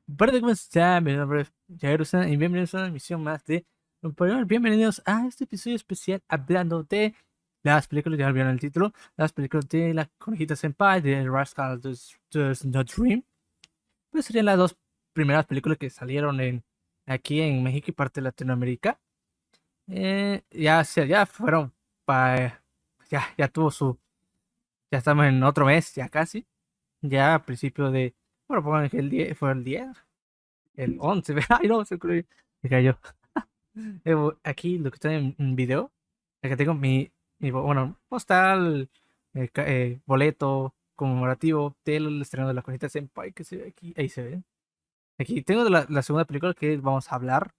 Parte ¿cómo están? Mi nombre es Jairus y bienvenidos a una emisión más de Rompeolas. Bienvenidos a este episodio especial hablando de las películas, ya vieron el título, las películas de la Conejita Senpai, de Rascal Does Not Dream. Pues serían las dos primeras películas que salieron aquí en México y parte de Latinoamérica. Ya fueron para, ya tuvo ya estamos en otro mes, ya casi, ya a principio bueno, pongan que fue el 10 el 11. Ay, no, se cayó. Aquí lo que está en video, acá tengo bueno, postal, boleto conmemorativo del estreno de la Conejita Senpai, que se ve aquí, ahí se ve. Aquí tengo la segunda película que vamos a hablar,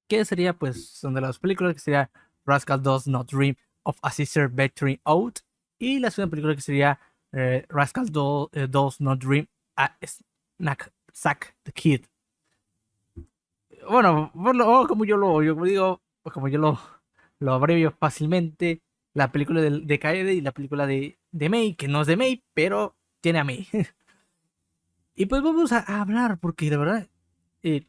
que sería, pues, son de las películas que sería Rascal Does Not Dream of a Sister Venturing Out, y la segunda película que sería Does Not Dream a Snack Sack the Kid. Bueno, como yo digo, pues como lo abrevio fácilmente, la película de Kaede y la película de Mei, que no es de Mei, pero tiene a Mei. Y pues vamos a hablar, porque la verdad, eh,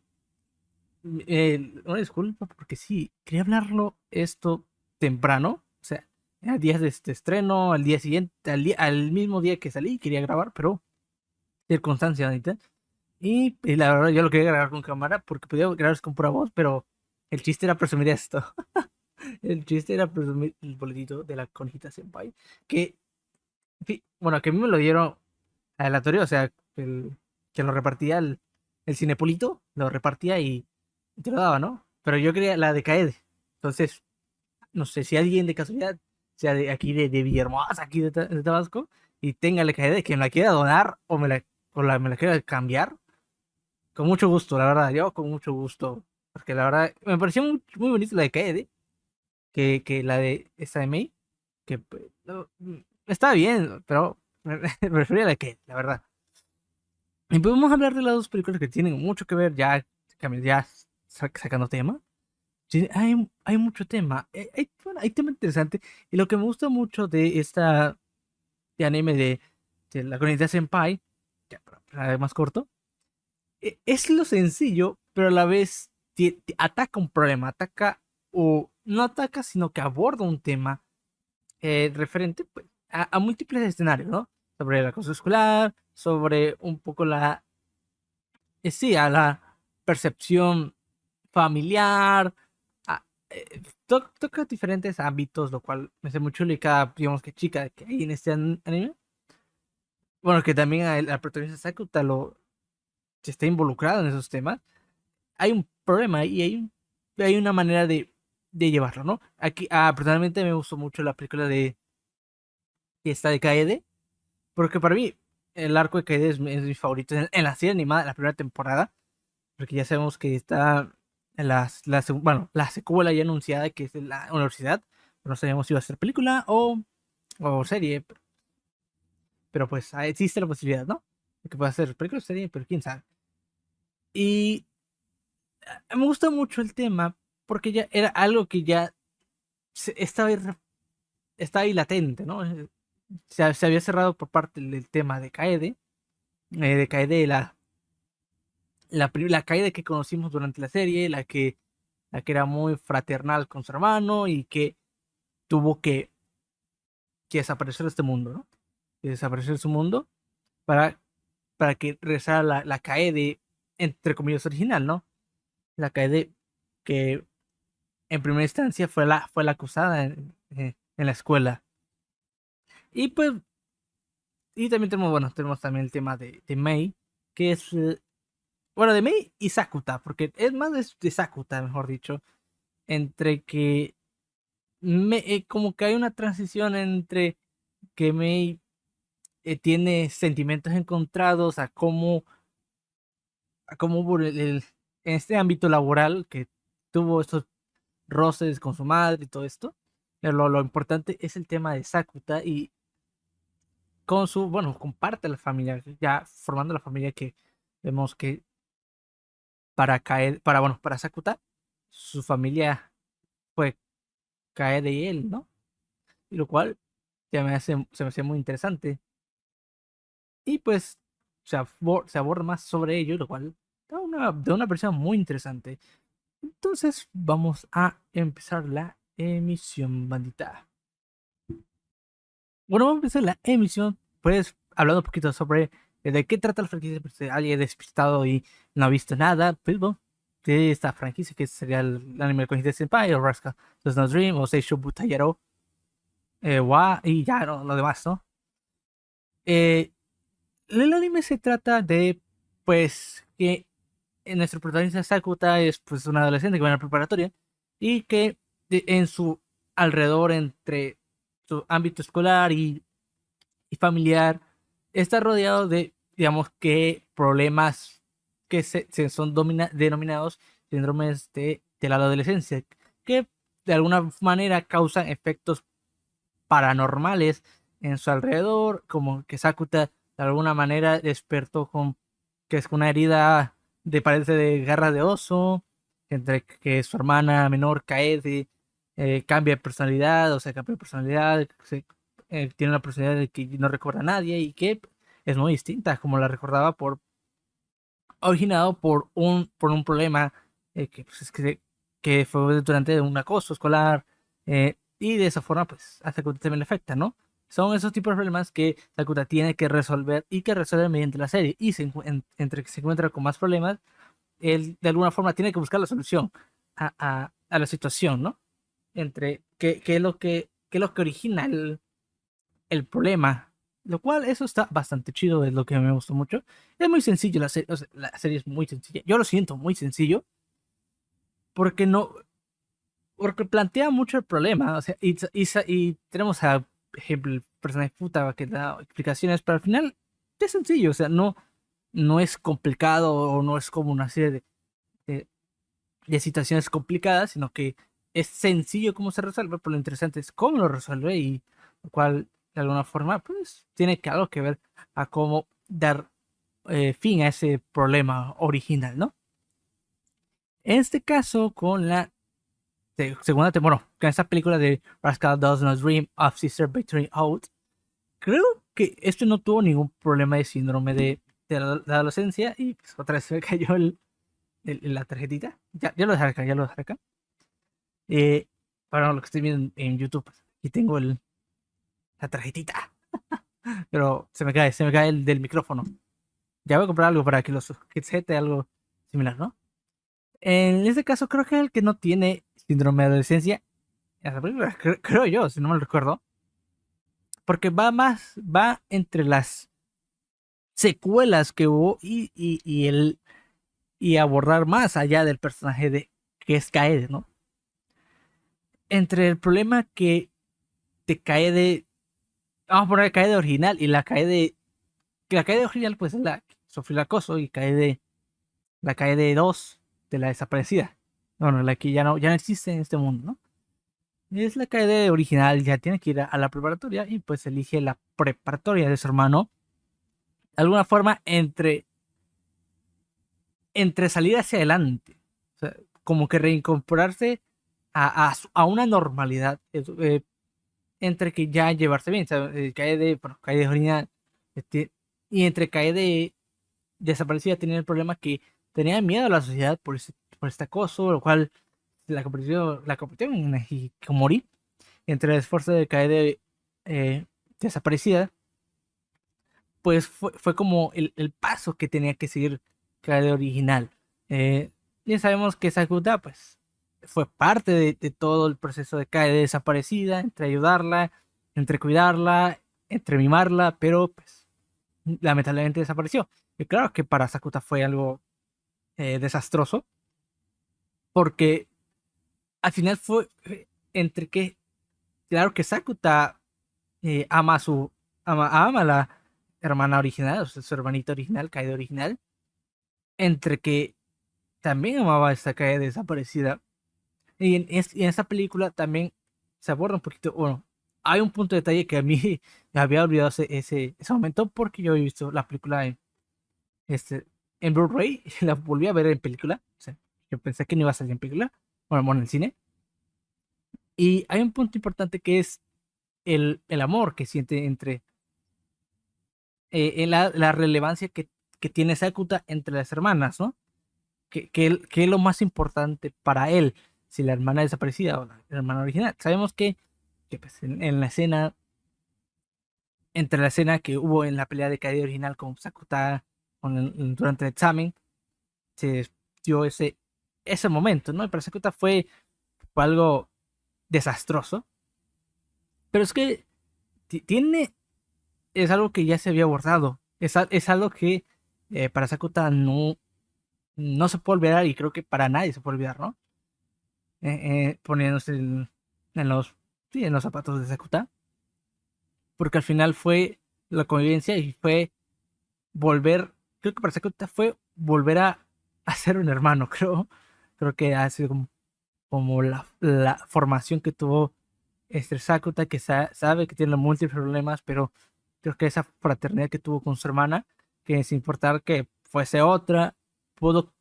una disculpa, porque sí, quería hablarlo esto temprano, o sea, a días de este estreno, al día siguiente, al mismo día que salí, quería grabar, pero circunstancias, ahorita. Y la verdad, yo lo quería grabar con cámara porque podía grabar con pura voz, pero el chiste era presumir esto. El chiste era presumir el boletito de la Conejita Senpai. Que, bueno, que a mí me lo dieron aleatorio, o sea, que lo repartía el Cinepolito, lo repartía y te lo daba, ¿no? Pero yo quería la de Kaede. Entonces, no sé si alguien de casualidad, sea de aquí de Villahermosa, aquí de Tabasco, y tenga la Kaede, que me la quiera donar me la quiera cambiar, con mucho gusto, la verdad, yo con mucho gusto. Porque la verdad, me pareció muy bonita la de Kaede, que la de esa de May, que pues, no, está bien, pero me prefería la de Kaede, la verdad. Y podemos hablar de las dos películas que tienen mucho que ver, sacando tema. Sí, hay mucho tema, bueno, hay tema interesante. Y lo que me gusta mucho de de anime de la comunidad Senpai, ya para más corto, es lo sencillo, pero a la vez ataca un problema, o no ataca, sino que aborda un tema referente, pues, a múltiples escenarios, ¿no? Sobre el acoso escolar, sobre un poco sí, a la percepción familiar, toca diferentes ámbitos, lo cual me hace mucho y cada, digamos que chica que hay en este anime. Bueno, que también la protagonista Sakuta se está involucrado en esos temas. Hay un problema y hay una manera de llevarlo, ¿no? Aquí, personalmente me gustó mucho la película que está de Kaede, porque para mí el arco de Kaede es mi favorito en la serie animada, en la primera temporada, porque ya sabemos que está en bueno, la secuela ya anunciada, que es de la universidad, pero no sabemos si va a ser película o serie, pero pues existe la posibilidad, ¿no? De que pueda ser película o serie, pero quién sabe. Y me gusta mucho el tema porque ya era algo que ya estaba ahí latente, ¿no? Se había cerrado por parte del tema de Kaede, la Kaede que conocimos durante la serie, la que era muy fraternal con su hermano y que tuvo que desaparecer de este mundo, ¿no? Que desaparecer de su mundo para, para que regresara la Kaede, entre comillas, original, ¿no? La Kaede que en primera instancia fue la acusada en la escuela. Y pues, y también tenemos también el tema de Mei, que es, bueno, de Mei y Sakuta, porque es más de Sakuta, mejor dicho, entre que como que hay una transición entre que Mei tiene sentimientos encontrados a cómo hubo en este ámbito laboral que tuvo estos roces con su madre y todo esto. Pero lo importante es el tema de Sakuta y bueno, comparte la familia, ya formando la familia que vemos que bueno, para Sakuta, su familia pues cae de él, ¿no? Y lo cual se me hace muy interesante. Y pues se aborda más sobre ello, lo cual da una versión muy interesante. Entonces vamos a empezar la emisión, bandita. Bueno, vamos a empezar la emisión, pues hablando un poquito sobre de qué trata la franquicia, pues, si alguien despistado y no ha visto nada, pues bueno, de esta franquicia que sería el anime de Konosuba Senpai, o Rascal Does Not Dream, o Seishou Butayaro, wa, y ya lo demás, ¿no? Eh, el anime se trata de, pues, que nuestro protagonista Sakuta es pues un adolescente que va a la preparatoria y que en su alrededor, entre su ámbito escolar y familiar, está rodeado de, digamos, que problemas que son denominados síndromes de la adolescencia, que de alguna manera causan efectos paranormales en su alrededor, como que Sakuta de alguna manera despertó con que es una herida de parece de garra de oso, entre que su hermana menor Kaede cambia de personalidad, o sea, cambia de personalidad, tiene una personalidad de que no recuerda a nadie y que es muy distinta como la recordaba originado por un problema que, pues, que fue durante un acoso escolar, y de esa forma pues a Sakuta también le afecta, ¿no? Son esos tipos de problemas que Sakuta tiene que resolver y que resuelve mediante la serie, y entre que se encuentra con más problemas, él de alguna forma tiene que buscar la solución a la situación, ¿no? Entre qué es qué es lo que origina el problema. Lo cual, eso está bastante chido, es lo que me gustó mucho. Es muy sencillo la serie, o sea, la serie es muy sencilla. Yo lo siento muy sencillo porque no, porque plantea mucho el problema. O sea, y tenemos a ejemplo el personaje puta que da explicaciones, pero al final es sencillo. O sea, no es complicado o no es como una serie de, de situaciones complicadas, sino que es sencillo cómo se resuelve, pero lo interesante es cómo lo resuelve, y lo cual de alguna forma pues tiene que algo que ver a cómo dar fin a ese problema original, ¿no? En este caso, con la segunda temporada, bueno, con esta película de Rascal Does Not Dream of Sister Victory Out, creo que este no tuvo ningún problema de síndrome de la adolescencia, y pues otra vez se me cayó la tarjetita. Ya lo dejé acá, ya lo dejé acá. Eh, para lo que estoy viendo en YouTube, pues, aquí tengo la tarjetita, pero se me cae el del micrófono. Ya voy a comprar algo para que los headset algo similar, ¿no? En este caso, creo que el que no tiene síndrome de adolescencia, creo yo, si no me recuerdo, porque va entre las secuelas que hubo y abordar más allá del personaje de que es Kaede, ¿no? Entre el problema que te cae vamos a poner Kaede original y la Kaede original pues es la que sufrió el acoso, y la Kaede 2 de la desaparecida. Bueno, la que ya no existe en este mundo, ¿no? Es la Kaede original, ya tiene que ir a la preparatoria y pues elige la preparatoria de su hermano. De alguna forma entre salir hacia adelante, o sea, como que reincorporarse a una normalidad, entre que ya llevarse bien, o sea, Kaede original, este, y entre Kaede desaparecida tenía el problema que tenía miedo a la sociedad por este acoso, lo cual la convirtió en una hikikomori. Entre el esfuerzo de caer desaparecida, pues fue como el paso que tenía que seguir caer original. Ya sabemos que Sakuta, pues, fue parte de todo el proceso de caer desaparecida, entre ayudarla, entre cuidarla, entre mimarla, pero pues lamentablemente desapareció. Y claro que para Sakuta fue algo desastroso, porque al final fue entre que, claro que Sakuta ama ama a la hermana original, o sea, su hermanita original, Kaede original, entre que también amaba a esta Kaede desaparecida. Y en esta película también se aborda un poquito, bueno, hay un punto de detalle que a mí me había olvidado ese momento, porque yo he visto la película este, en Blu-ray, la volví a ver en película, o sea, yo pensé que no iba a salir en película, bueno, en el cine. Y hay un punto importante que es el amor que siente entre en la relevancia que tiene Sakuta entre las hermanas, ¿no? ¿Qué es lo más importante para él? Si la hermana desaparecida o la hermana original. Sabemos que pues, en la escena, entre la escena que hubo en la pelea de Kaede original con Sakuta durante el examen, se dio ese momento, ¿no? Y para Sakuta fue algo desastroso. Pero es que tiene, es algo que ya se había abordado. Es algo que para Sakuta no se puede olvidar y creo que para nadie se puede olvidar, ¿no? Poniéndose sí, en los zapatos de Sakuta. Porque al final fue la convivencia y fue volver, creo que para Sakuta fue volver a ser un hermano, creo que ha sido como la formación que tuvo este Sakuta, que sabe que tiene múltiples problemas, pero creo que esa fraternidad que tuvo con su hermana, que sin importar que fuese otra, pudo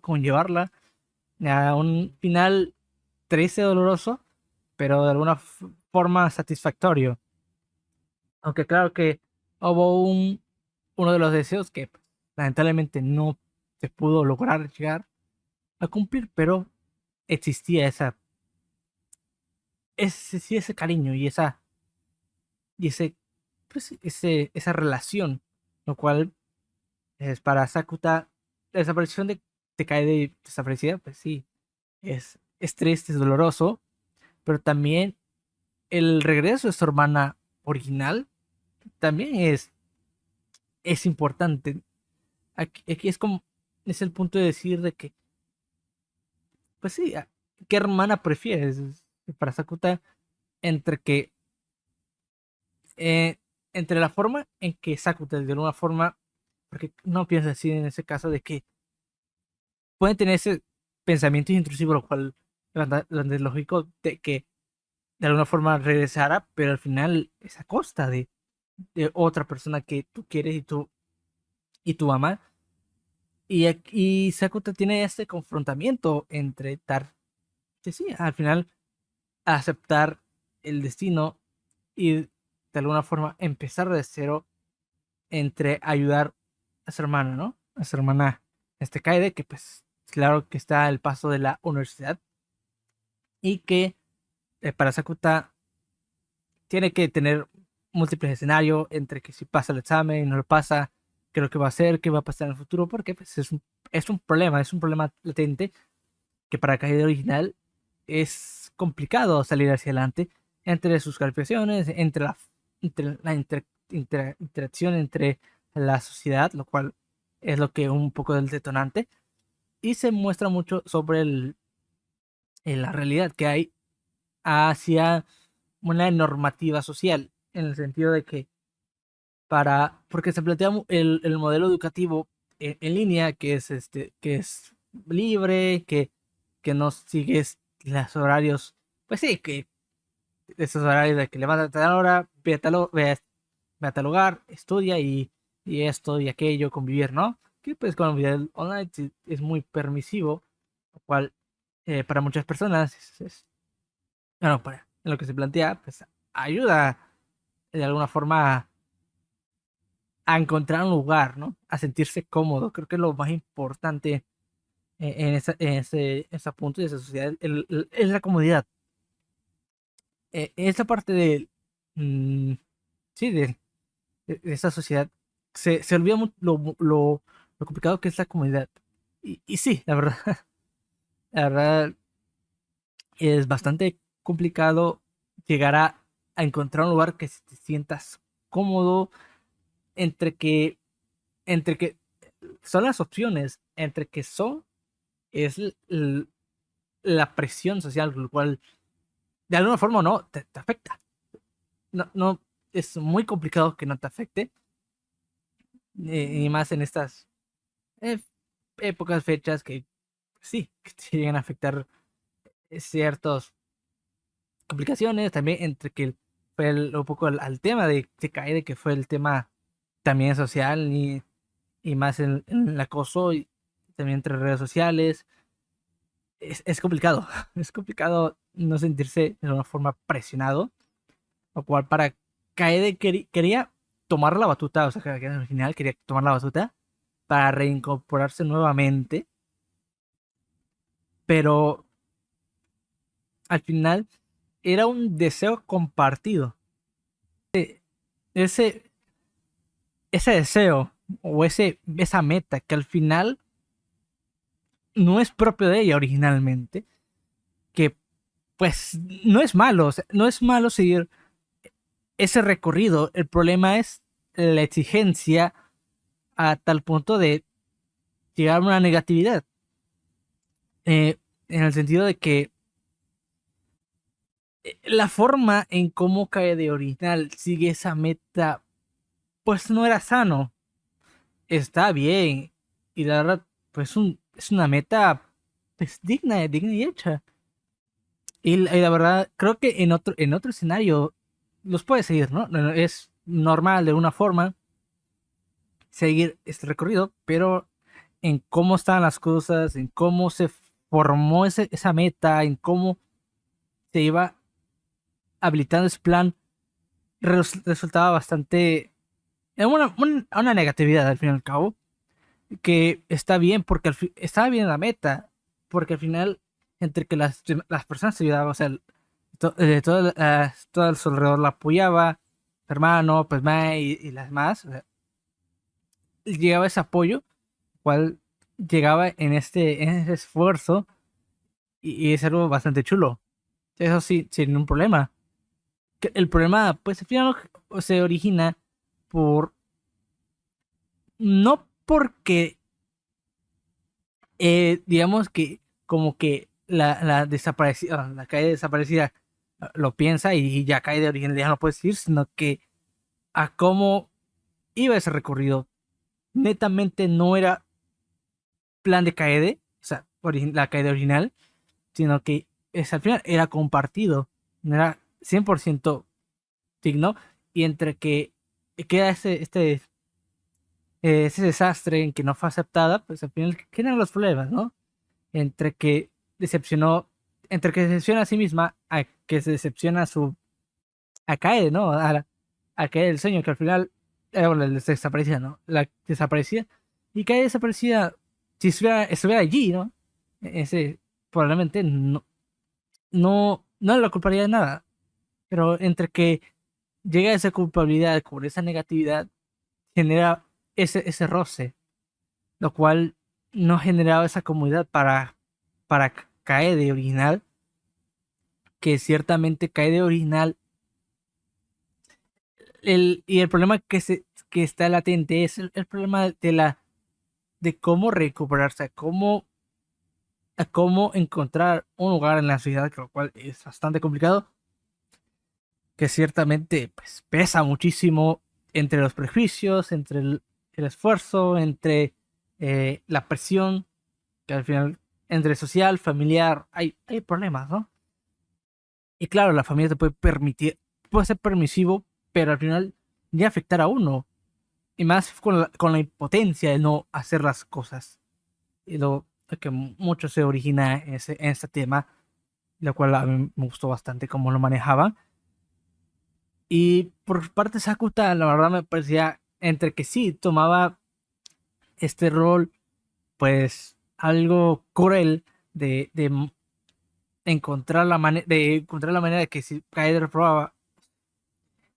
conllevarla a un final triste, doloroso, pero de alguna forma satisfactorio. Aunque claro que hubo uno de los deseos que pues, lamentablemente no se pudo lograr llegar a cumplir, pero existía sí, ese cariño y pues, esa relación, lo cual es para Sakuta, la desaparición de Kaede desaparecida, pues sí, es triste, es doloroso, pero también el regreso de su hermana original también es importante. Aquí es el punto de decir de que, pues sí, ¿qué hermana prefieres? Para Sakuta, entre que, eh, entre la forma en que Sakuta, de alguna forma, porque no piensa así en ese caso, de que pueden tener ese pensamiento intrusivo, lo cual lo es lógico de que de alguna forma regresara, pero al final es a costa de otra persona que tú quieres y tú amas. Y aquí Sakuta tiene este confrontamiento entre dar, que sí, al final aceptar el destino y de alguna forma empezar de cero entre ayudar a su hermana, ¿no? A su hermana Kaede, que pues claro que está al paso de la universidad y que para Sakuta tiene que tener múltiples escenarios entre que si pasa el examen y no lo pasa, qué es lo que va a hacer, qué va a pasar en el futuro, porque pues, es un problema latente que para Kaede original es complicado salir hacia adelante entre sus calificaciones, entre la interacción entre la sociedad, lo cual es lo que un poco del detonante, y se muestra mucho sobre la realidad que hay hacia una normativa social, en el sentido de que porque se plantea el modelo educativo en línea, que es libre, que no sigues los horarios, pues sí, que esos horarios de que levántate a tal hora, ve a tal lugar, estudia y esto y aquello, convivir, ¿no? Que pues con el video online sí es muy permisivo, lo cual para muchas personas bueno, en lo que se plantea, pues ayuda de alguna forma a encontrar un lugar, ¿no? A sentirse cómodo. Creo que es lo más importante en ese punto de esa sociedad es la comodidad. Esa parte mm, sí, de esa sociedad se olvida lo complicado que es la comodidad. Y sí, la verdad, la verdad es bastante complicado llegar a encontrar un lugar que te sientas cómodo entre que, entre que son las opciones, entre que es la presión social, lo cual de alguna forma o no te afecta. No, es muy complicado que no te afecte, y más en estas eh, épocas, fechas que sí, que te llegan a afectar ciertas complicaciones, también entre que fue un poco al tema de Kaede, que fue el tema también social y más en el acoso y también entre redes sociales. Es complicado, es complicado no sentirse de una forma presionado, lo cual para Kaede quería tomar la batuta, o sea, que al final quería tomar la batuta para reincorporarse nuevamente, pero al final era un deseo compartido. Ese, ese deseo o esa meta que al final no es propio de ella originalmente, que pues no es malo, o sea, no es malo seguir ese recorrido. El problema es la exigencia a tal punto de llegar a una negatividad. En el sentido de que la forma en cómo Cae de Original sigue esa meta, pues no era sano. Está bien. Y la verdad, pues es una meta pues, digna y hecha. Y la verdad, creo que en otro escenario los puede seguir, ¿no? Es normal de una forma seguir este recorrido, pero en cómo están las cosas, en cómo se formó esa meta, en cómo se iba habilitando ese plan, resultaba bastante una negatividad al fin y al cabo, que está bien porque estaba bien la meta, porque al final entre que las personas se ayudaban, o sea, todo a su alrededor la apoyaba, su hermano, pues Mai y las más, o sea, llegaba ese apoyo, cual llegaba en ese esfuerzo y es algo bastante chulo. Eso sí, sin ningún problema. El problema, pues al final se origina por, no porque, digamos que como que la desaparecida, la caída desaparecida lo piensa y ya cae de origen, ya no puede decir, sino que a cómo iba ese recorrido, netamente no era plan de Kaede, o sea, la Kaede original, sino que al final era compartido, no era 100% digno, y entre que queda ese desastre en que no fue aceptada, pues al final generan los problemas, ¿no? Entre que decepcionó, entre que se decepciona a sí misma, a que se decepciona a Kaede, ¿no? A Kaede del sueño, que al final era bueno, la desaparecida, ¿no? La desaparecida, y Kaede desaparecida, si estuviera allí, ¿no? Ese probablemente no la culparía de nada, pero entre que llega esa culpabilidad con esa negatividad, genera ese roce, lo cual no generaba esa comodidad para caer de original, que ciertamente cae de original. Y el problema que está latente es el problema de cómo recuperarse, a cómo encontrar un lugar en la ciudad, lo cual es bastante complicado, que ciertamente pues, pesa muchísimo entre los prejuicios, entre el esfuerzo, entre la presión, que al final, entre social, familiar, hay problemas, ¿no? Y claro, la familia te puede permitir, puede ser permisivo, pero al final ya afectar a uno, y más con la impotencia de no hacer las cosas. Y lo que mucho se origina en este tema, lo cual a mí me gustó bastante cómo lo manejaba. Y por parte de Sakuta, la verdad me parecía entre que sí tomaba este rol, pues algo cruel de encontrar la manera de que si Kaede reprobaba,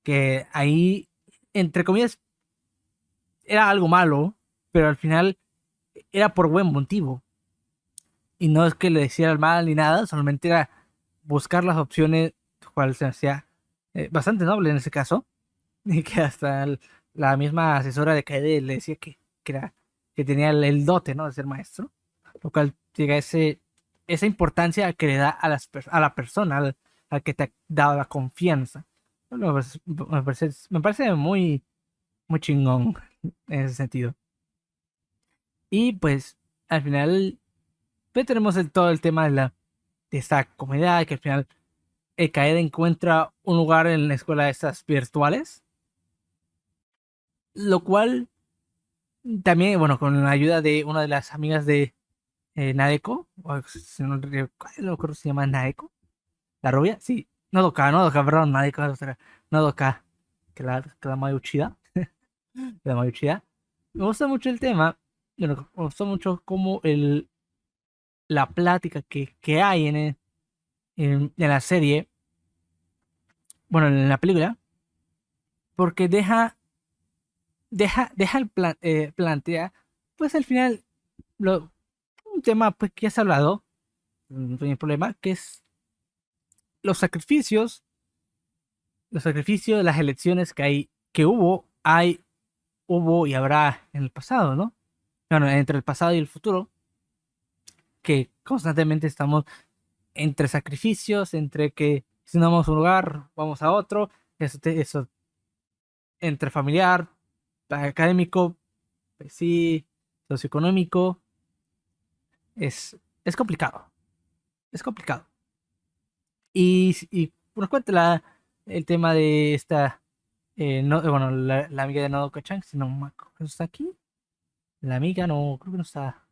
que ahí, entre comillas, era algo malo, pero al final era por buen motivo. Y no es que le decía el mal ni nada, solamente era buscar las opciones, cual se hacía bastante noble en ese caso. Y que hasta la misma asesora de Kaede le decía que tenía el dote, ¿no? De ser maestro. Lo cual llega esa importancia que le da a la persona, al que te ha dado la confianza. Bueno, pues, me parece muy chingón en ese sentido. Y pues al final pues, tenemos todo el tema de esta comunidad, que al final el Kaede encuentra un lugar en la escuela de estas virtuales, lo cual también, bueno, con la ayuda de una de las amigas de Nadeko, o si no recuerdo si se llama Nadeko, la rubia, sí, Nodoka, perdón, Nadeko, o sea, Nodoka, que la Mai Uchida. de Mayu Uchida. Me gusta mucho el tema, bueno, me gusta mucho como la plática que hay en la serie, bueno, en la película, porque deja plantea, pues al final, un tema pues, que ya se ha hablado, no hay problema, que es los sacrificios, las elecciones hubo y habrá en el pasado, ¿no? Bueno, entre el pasado y el futuro, que constantemente estamos entre sacrificios, entre que si no vamos a un lugar, vamos a otro, eso entre familiar, académico, pues sí, socioeconómico, es complicado, es complicado. Y nos cuenta el tema de esta, no, bueno, la amiga de Nodoka-chan, si no me acuerdo, ¿no está aquí? La amiga no, creo que no está.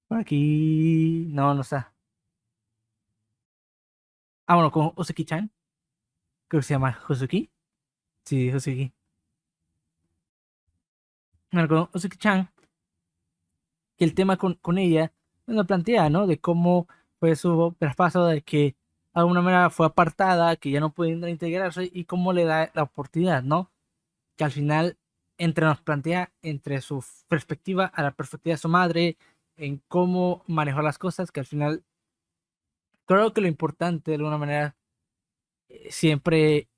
Por aquí, no, no está. Ah, bueno, con Uzuki-chan, creo que se llama Uzuki. Sí, Uzuki. Bueno, con Uzuki-chan, que el tema con ella nos plantea, ¿no? De cómo fue su traspaso, de que de alguna manera fue apartada, que ya no puede integrarse y cómo le da la oportunidad, ¿no? Que al final nos plantea entre su perspectiva a la perspectiva de su madre, en cómo manejó las cosas, que al final creo que lo importante de alguna manera siempre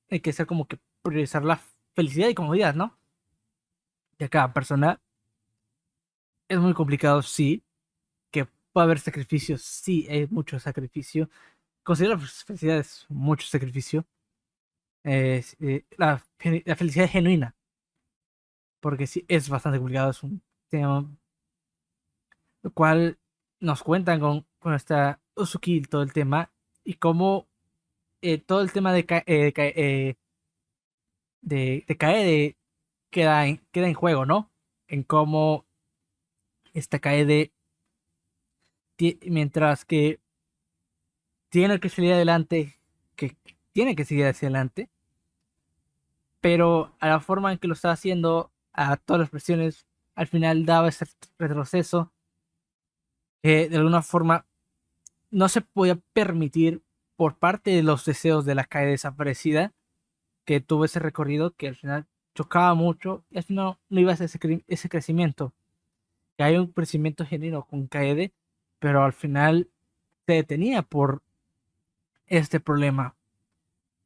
hay que ser como que priorizar la felicidad y comodidad, ¿no? De cada persona es muy complicado, sí, que puede haber sacrificios, sí, hay mucho sacrificio. Considero la felicidad es mucho sacrificio. La felicidad es genuina, porque sí, es bastante complicado, es un tema, lo cual nos cuentan con esta Uzuki todo el tema y cómo todo el tema de Kaede queda en juego, ¿no? En cómo esta Kaede, mientras que tiene que salir adelante, que tiene que seguir hacia adelante, pero a la forma en que lo está haciendo, a todas las presiones, al final daba ese retroceso que de alguna forma no se podía permitir por parte de los deseos de la calle desaparecida, que tuvo ese recorrido que al final chocaba mucho y al final no iba a ser ese crecimiento. Que hay un crecimiento genuino con Kaede, pero al final se detenía por este problema.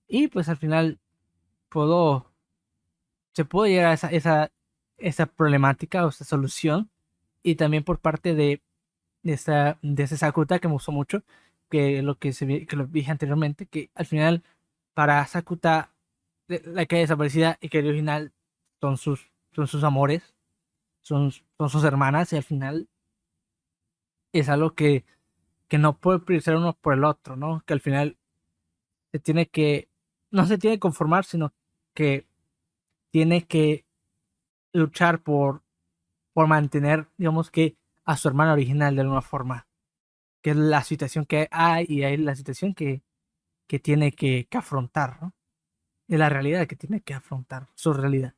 Y pues al final pudo, se pudo llegar a esa problemática o esa solución. Y también por parte de ese Sakuta que me gustó mucho, que que lo dije anteriormente, que al final para Sakuta la que desaparecida y que el original son sus amores, son sus hermanas y al final es algo que no puede priorizar uno por el otro, ¿no? Que al final se tiene que, no se tiene que conformar, sino que tiene que luchar por mantener, digamos que, a su hermana original de alguna forma, que es la situación que hay y hay la situación que tiene que afrontar, ¿no? Es la realidad que tiene que afrontar, su realidad.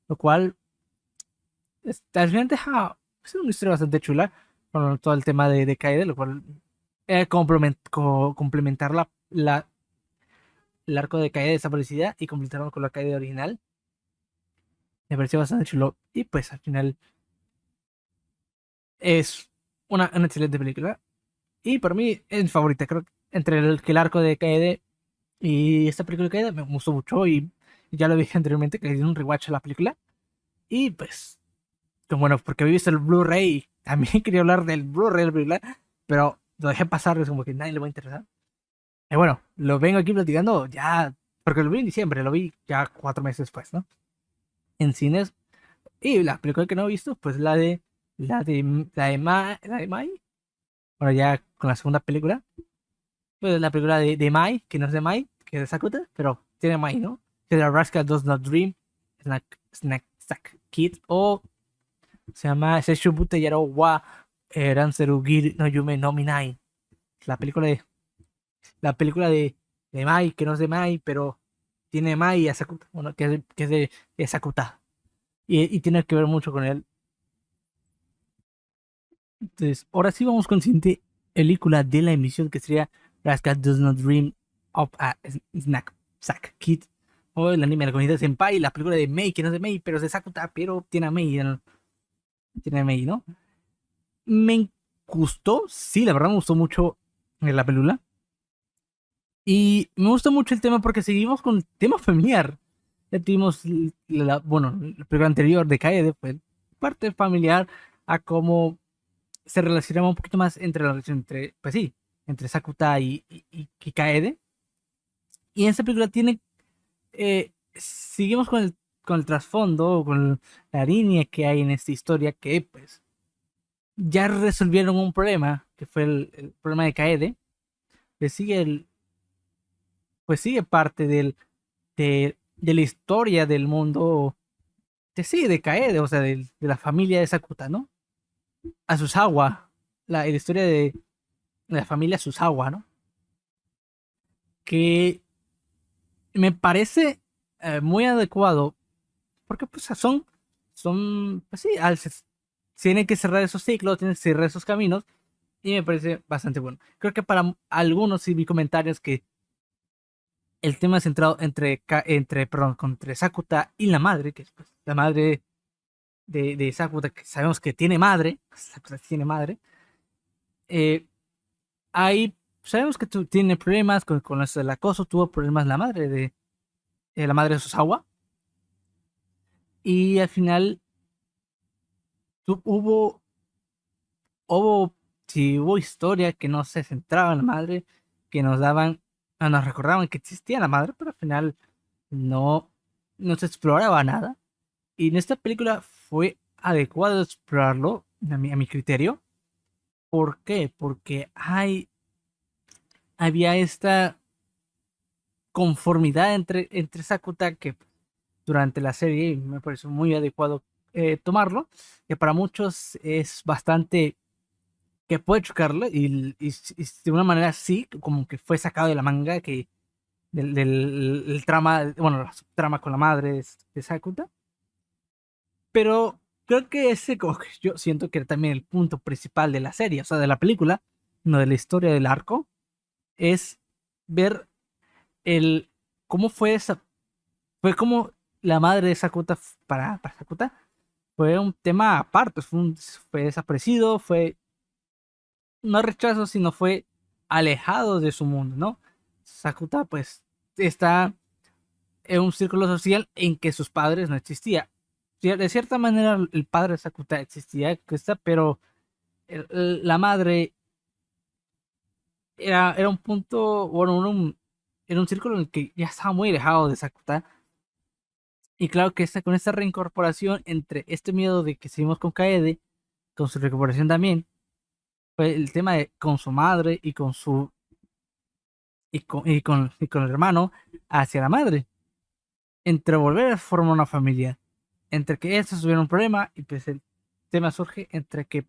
Lo cual, al final deja, es una historia bastante chula con todo el tema de Kaede, lo cual complementar el arco de Kaede desaparecida y completarlo con la Kaede original. Me pareció bastante chulo. Y pues al final es una excelente película. Y para mí es mi favorita. Creo que entre el arco de Kaede y esta película de Kaede me gustó mucho. Y ya lo dije anteriormente que le di un rewatch a la película. Y pues, bueno, porque he visto el Blu-ray. También quería hablar del Blu-ray de la película. Pero lo dejé pasar, es como que nadie le va a interesar. Y bueno, lo vengo aquí platicando ya. Porque lo vi en diciembre, lo vi ya 4 meses después, ¿no? En cines. Y la película que no he visto, pues la de Mai. Bueno, ya con la segunda película. Pues la película de Mai, que no es de Mai, que es de Sakuta, pero tiene Mai, ¿no? Que es la Rascal Does Not Dream, Snack Kid, o se llama Seishubute Yaro wa Ranseru Gir no Yume no Minai. La película de, la película de Mai, que no es de Mai, pero tiene Mai a Sakuta, bueno, que es de Sakuta. Y tiene que ver mucho con él. Entonces, ahora sí vamos con la siguiente película de la emisión que sería Rascal Does Not Dream of a Sack Kid. O el anime de la comunidad Senpai, la película de Mei, que no es de Mei, pero es de Sakuta, pero tiene a Mei, ¿no? Tiene a Mei, ¿no? Me gustó, sí, la verdad me gustó mucho la película. Y me gusta mucho el tema porque seguimos con el tema familiar. Ya tuvimos, bueno, la película anterior de Kaede fue parte familiar a cómo se relacionaba un poquito más entre la relación entre, pues sí, entre Sakuta y Kaede. Y en esta película seguimos con el trasfondo, con la línea que hay en esta historia que pues ya resolvieron un problema, que fue el problema de Kaede, que sigue pues sigue parte de la historia del mundo, sí, de Kaede, o sea, de la familia de Sakuta, ¿no? A Susawa, la historia de la familia Susawa, ¿no? Que me parece muy adecuado, porque pues pues sí, tienen que cerrar esos ciclos, tienen que cerrar esos caminos, y me parece bastante bueno. Creo que para algunos sí vi comentarios que el tema centrado perdón, entre Sakuta y la madre, que es pues, la madre de Sakuta, que sabemos que tiene madre, Sakuta tiene madre, eh, ahí sabemos que tiene problemas con eso del acoso, tuvo problemas la madre de Susawa, y al final hubo, hubo, si hubo historia que no se centraba en la madre, que nos recordaban que existía la madre, pero al final no, no se exploraba nada. Y en esta película fue adecuado explorarlo, a mi criterio. ¿Por qué? Porque había esta conformidad entre Sakuta que durante la serie me pareció muy adecuado tomarlo, que para muchos es bastante que puede chocarle y de una manera sí, como que fue sacado de la manga que el trama, bueno, la trama con la madre de Sakuta, pero creo que ese, como que yo siento que era también el punto principal de la serie, o sea, de la película, no de la historia del arco, es ver el cómo fue como la madre de Sakuta para Sakuta, fue un tema aparte, fue desaparecido, fue no rechazo, sino fue alejado de su mundo, ¿no? Sakuta pues está en un círculo social en que sus padres no existían. De cierta manera el padre de Sakuta existía, pero la madre era un punto, bueno, era un círculo en el que ya estaba muy alejado de Sakuta. Y claro que con esta reincorporación entre este miedo de que seguimos con Kaede, con su recuperación también, fue el tema con su madre y con el hermano hacia la madre. Entre volver a formar una familia, entre que estos tuvieron un problema y pues el tema surge entre que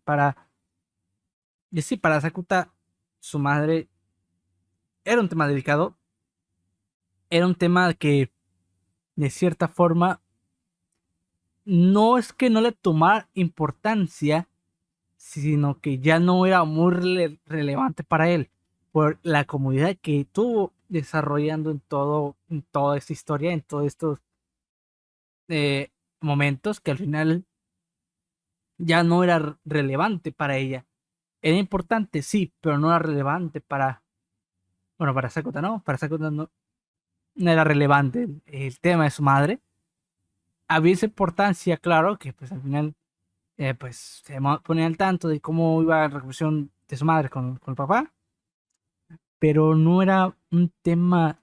y sí, para Sakuta, su madre era un tema delicado, era un tema que de cierta forma no es que no le tomara importancia, sino que ya no era muy relevante para él por la comodidad que tuvo desarrollando en toda esta historia, en todos estos momentos que al final ya no era relevante para ella. Era importante, sí, pero no era relevante bueno, para Sakota no, para Sakota no era relevante el tema de su madre. Había esa importancia, claro, que pues al final pues se ponía al tanto de cómo iba la recuperación de su madre con el papá, pero no era un tema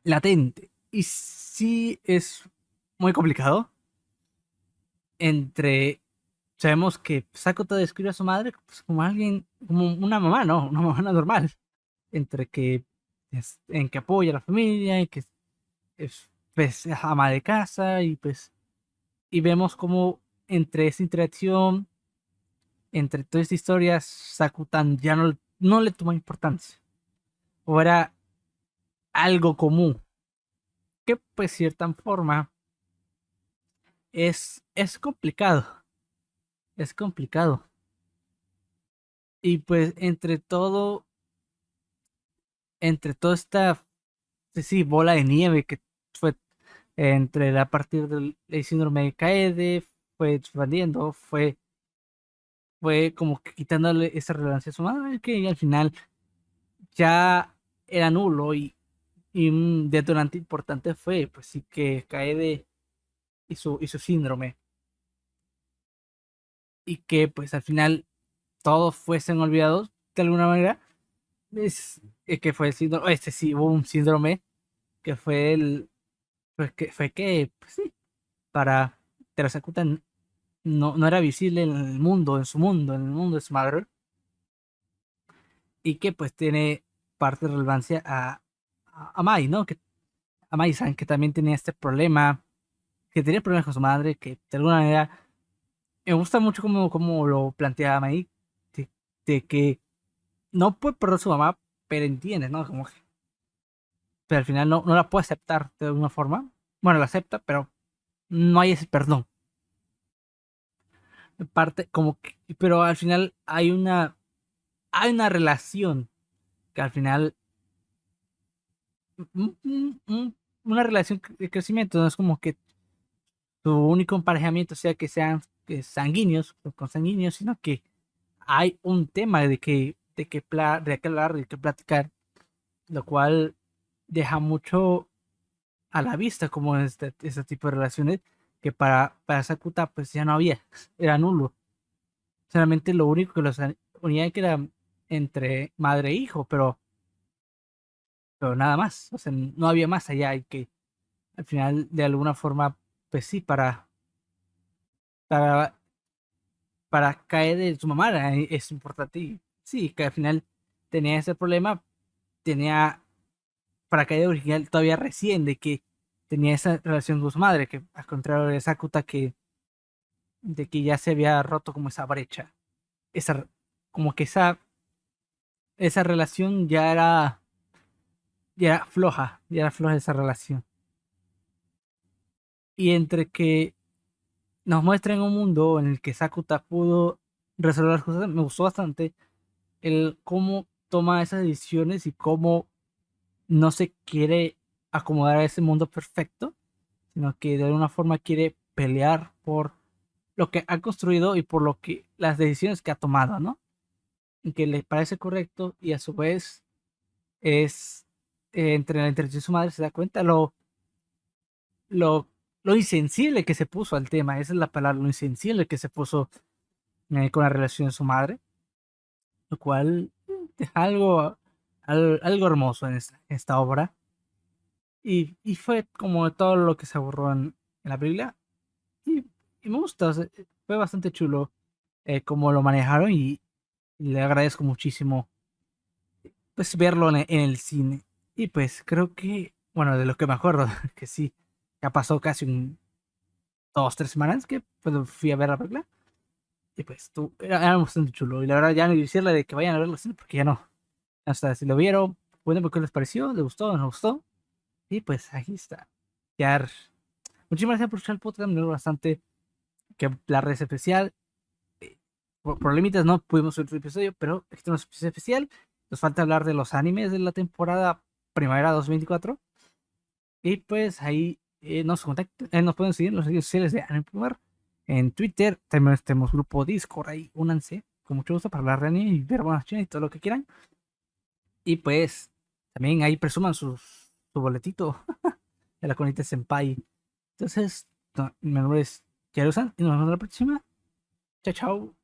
latente. Y sí es muy complicado entre... Sabemos que Sakota describe a su madre pues, como alguien, como una mamá, ¿no? Una mamá normal. Entre que en que apoya a la familia, y que pues, es ama de casa, y pues, y vemos como entre esa interacción, entre toda esta historia, Sakutan ya no le toma importancia. O era algo común. que pues cierta forma es complicado, es complicado. Y pues entre toda esta, sí, bola de nieve que fue a partir del síndrome de Kaede, fue expandiendo, fue como que quitándole esa relevancia a su madre, que al final ya era nulo y un detonante importante fue, pues sí, que Kaede y su síndrome, y que pues al final todos fuesen olvidados de alguna manera, que fue el síndrome, este sí, hubo un síndrome que fue pues sí, para Terasakuta no era visible en el mundo, en su mundo, en el mundo de su madre, y que pues tiene parte de relevancia a Mai, ¿no? A Mai-san, que también tenía este problema, que tenía problemas con su madre, que de alguna manera me gusta mucho cómo lo plantea Mai, de, de que no puede perder a su mamá, pero entiende, ¿no? Como que, pero al final no la puede aceptar de alguna forma. Bueno, la acepta, pero no hay ese perdón. Parte, como que, pero al final hay una relación que al final una relación de crecimiento, no es como que tu único emparejamiento sea que sean sanguíneos o consanguíneos, sino que hay un tema de que hablar, de que platicar, lo cual deja mucho a la vista como este tipo de relaciones que para Sakuta pues ya no había, era nulo. Solamente lo único que los unía que era entre madre e hijo, pero nada más, o sea, no había más allá y que al final de alguna forma, pues sí, para, para caer de su mamá es importante. Y sí, que al final tenía ese problema, tenía para caer original todavía recién de que tenía esa relación con su madre, que al contrario de Sakuta, de que ya se había roto como esa brecha, esa, como que esa relación ya era floja esa relación. Y entre que nos muestran un mundo en el que Sakuta pudo resolver las cosas, me gustó bastante el cómo toma esas decisiones y cómo no se quiere acomodar a ese mundo perfecto, sino que de alguna forma quiere pelear por lo que ha construido y por lo que las decisiones que ha tomado, ¿no? Y que le parece correcto y a su vez es entre la interacción de su madre se da cuenta lo, lo insensible que se puso al tema, esa es la palabra, lo insensible que se puso con la relación de su madre, lo cual es algo hermoso en esta obra. Y fue como todo lo que se borró en la Biblia. Y me gusta, o sea, fue bastante chulo cómo lo manejaron y le agradezco muchísimo pues verlo en el cine. Y pues creo que, bueno, de lo que me acuerdo, que sí, ya pasó casi 2, 3 semanas que pues, fui a ver la película. Y pues era bastante chulo. Y la verdad ya no decirle de que vayan a verlo al cine porque ya no. Hasta si lo vieron, cuéntenme qué les pareció, les gustó, no les gustó. Y pues aquí está. Ya. Muchísimas gracias por escuchar el podcast, me alegro bastante que la red es especial. Por problemitas no pudimos subir otro episodio, pero este es un episodio especial. Nos falta hablar de los animes de la temporada primavera 2024. Y pues ahí nos pueden seguir en las redes sociales de Anime Primar. En Twitter también tenemos grupo Discord, ahí únanse con mucho gusto para hablar de anime y ver buenas chinas y todo lo que quieran. Y pues también ahí presuman su boletito de la Conita Senpai. Entonces, mi nombre es Yarusan y nos vemos la próxima. Chao, chao.